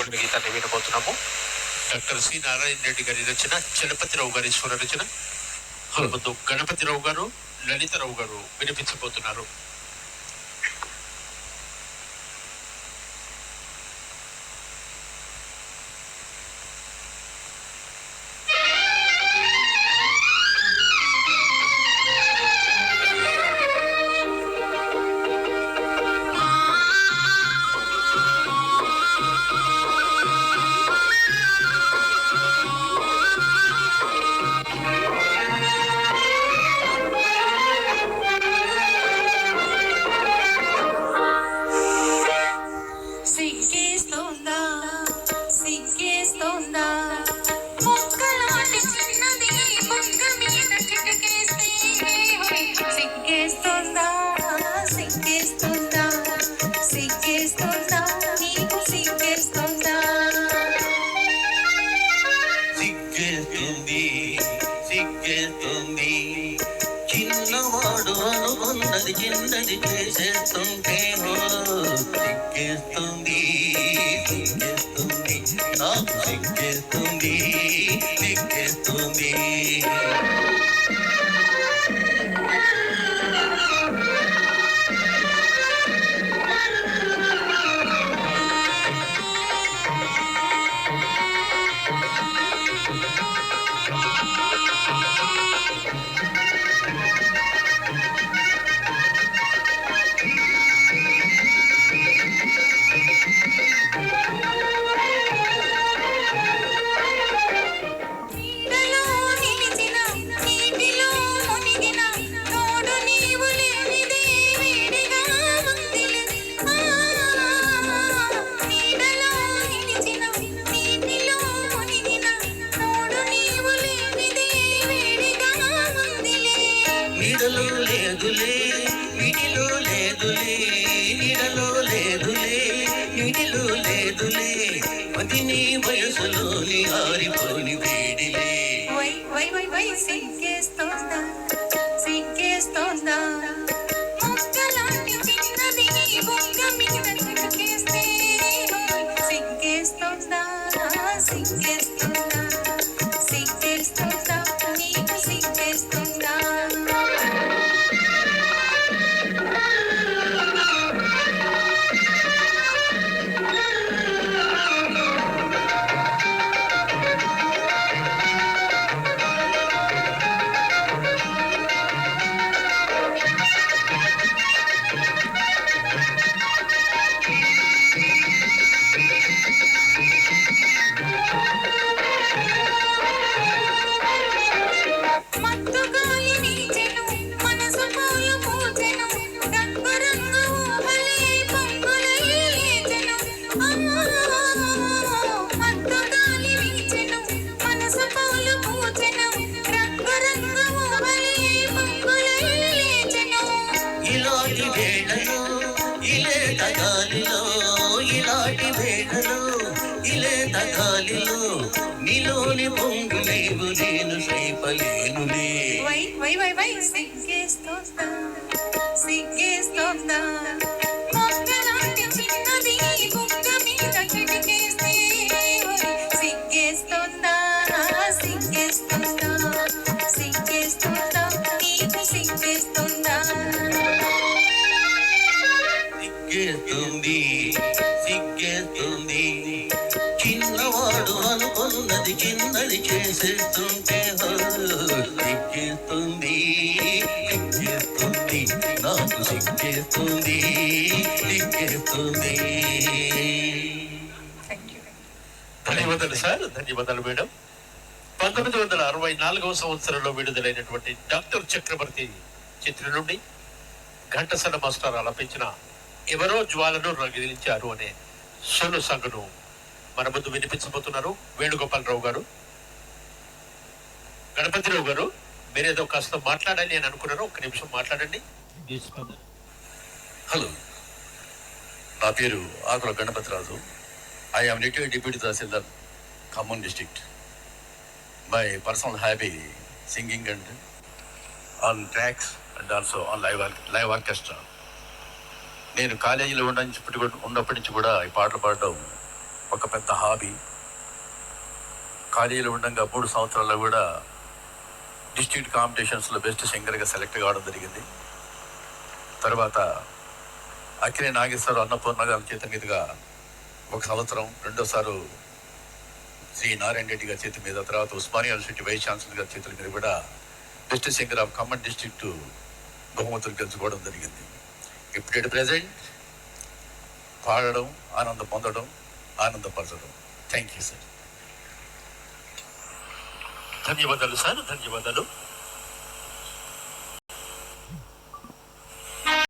మొట్టమొదటి గీతాన్ని వినబోతున్నాము. Doctor C Narayana Reddy గారి రచన, చలపతిరావు గారి స్వర రచన. ముందు గణపతిరావు గారు, లలితరావు గారు వినిపించబోతున్నారు. చిన్నవాడు అనుకున్నది చిన్నది చేసేస్తుంటే సిగ్గేస్తుంది, సిగ్గేస్తుంది, నాకు సిగ్గేస్తుంది, సిగ్గేస్తుంది. నీడలో లేదులే వీటిలో లేదులే, నీడలో లేదులే వీటిలో లేదులే, అది నీ వయసులోని ఆరిపోని వేడిలే. సిగ్గేస్తోందా, సిగ్గేస్తోందా, మొక్కలాంటి చిన్నది బొగ్గ మీద చిటికేస్తే సిగ్గేస్తోందా, సిగ్గేస్తోందా, సిగ్గేస్తోందా, నీకు సిగ్గేస్తోందా. ఇలాంటి వేళలో ఇలేత గాలిలో, ఇలాంటి వేళలో ఇలేత గాలిలో నీలోని పొంగు నీవు నేను శ్రీపలేనులే. సిగ్గేస్తోందా, సిగ్గేస్తోందా, మొక్కలాంటి చిన్నది బొగ్గ మీద చిటికేస్తే సిగ్గేస్తోందా, సిగ్గేస్తోందా, సిగ్గేస్తోందా, నీకు సిగ్గేస్తోందా. సిగ్గేస్తుంది, సిగ్గేస్తుంది, చిన్నవాడు అనుకున్నది చిన్నది చేసేస్తుంటే సిగ్గేస్తుంది, సిగ్గేస్తుంది, నాకు సిగ్గేస్తుంది, సిగ్గేస్తుంది. ధన్యవాదాలు సార్, ధన్యవాదాలు మేడం. 1964 సంవత్సరంలో విడుదలైనటువంటి డాక్టర్ చక్రవర్తి చిత్రం నుండి ఘంటసాల మాస్టర్ ఆలపించిన ఎవరో జ్వాలను రగిలించారు అనే సోలో సాంగ్ను మన ముందు వినిపించబోతున్నారు వేణుగోపాలరావు గారు. గణపతిరావు గారు, మీరేదో కాస్త మాట్లాడాలి అని అనుకున్నారు, ఒక్క నిమిషం మాట్లాడండి. హలో, నా పేరు ఆకుల Ganapathiraju. I am retired deputy Tahsildar, Khammam district. My personal hobby singing and on tracks and also on live orchestra. నేను కాలేజీలో ఉన్నప్పటి నుంచి కూడా ఈ పాటలు పాడడం ఒక పెద్ద హాబీ. ఖాళీలో ఉండగా 3 సంవత్సరాల్లో కూడా డిస్ట్రిక్ట్ కాంపిటీషన్స్లో బెస్ట్ సింగర్గా సెలెక్ట్ కావడం జరిగింది. తర్వాత అక్కినే నాగేశ్వరరావు అన్నపూర్ణ గారి చేతి మీదుగా 1 సంవత్సరం, రెండోసారి శ్రీ నారాయణ రెడ్డి గారి చేతి మీద, తర్వాత ఉస్మానియా యూనివర్సిటీ వైస్ ఛాన్సలర్ గారి చేతుల మీద కూడా best singer of Khammam district బహుమతులు గెలుచుకోవడం జరిగింది. ఇప్పుడు ప్రజెంట్ పాడడం, ఆనందం పొందడం, ఆనందపరచడం. Thank you sir. ధన్యవాదాలు సార్, ధన్యవాదాలు.